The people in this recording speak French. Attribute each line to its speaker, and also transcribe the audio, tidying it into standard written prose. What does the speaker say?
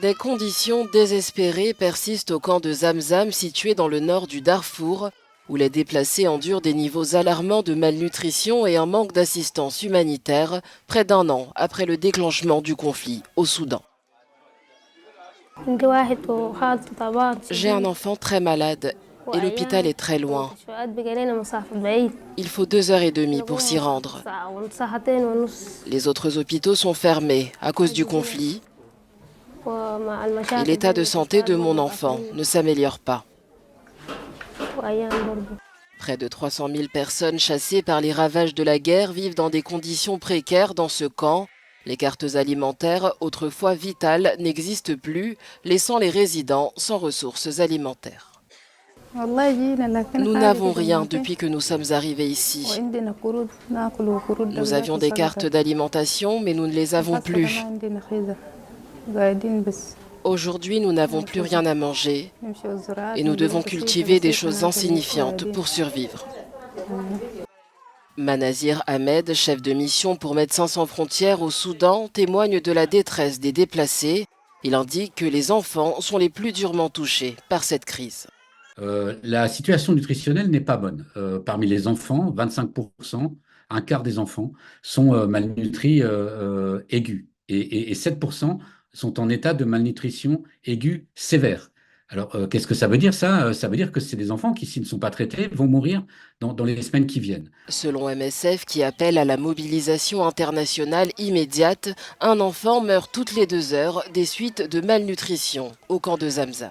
Speaker 1: Des conditions désespérées persistent au camp de Zamzam situé dans le nord du Darfour, où les déplacés endurent des niveaux alarmants de malnutrition et un manque d'assistance humanitaire près d'un an après le déclenchement du conflit au Soudan. J'ai un enfant très malade et l'hôpital est très loin. Il faut 2 heures et demie pour s'y rendre. Les autres hôpitaux sont fermés à cause du conflit et l'état de santé de mon enfant ne s'améliore pas. Près de 300 000 personnes chassées par les ravages de la guerre vivent dans des conditions précaires dans ce camp. Les cartes alimentaires, autrefois vitales, n'existent plus, laissant les résidents sans ressources alimentaires. Nous n'avons rien depuis que nous sommes arrivés ici. Nous avions des cartes d'alimentation, mais nous ne les avons plus. Aujourd'hui, nous n'avons plus rien à manger et nous devons cultiver des choses insignifiantes pour survivre. Manazir Ahmed, chef de mission pour Médecins sans frontières au Soudan, témoigne de la détresse des déplacés. Il indique que les enfants sont les plus durement touchés par cette crise.
Speaker 2: La situation nutritionnelle n'est pas bonne. Parmi les enfants, 25%, un quart des enfants sont malnutris aigus et 7% sont en état de malnutrition aiguë sévère. Alors, qu'est-ce que ça veut dire ça? Ça veut dire que c'est des enfants qui, s'ils ne sont pas traités, vont mourir dans les semaines qui viennent.
Speaker 1: Selon MSF, qui appelle à la mobilisation internationale immédiate, un enfant meurt toutes les 2 heures des suites de malnutrition au camp de Zamzam.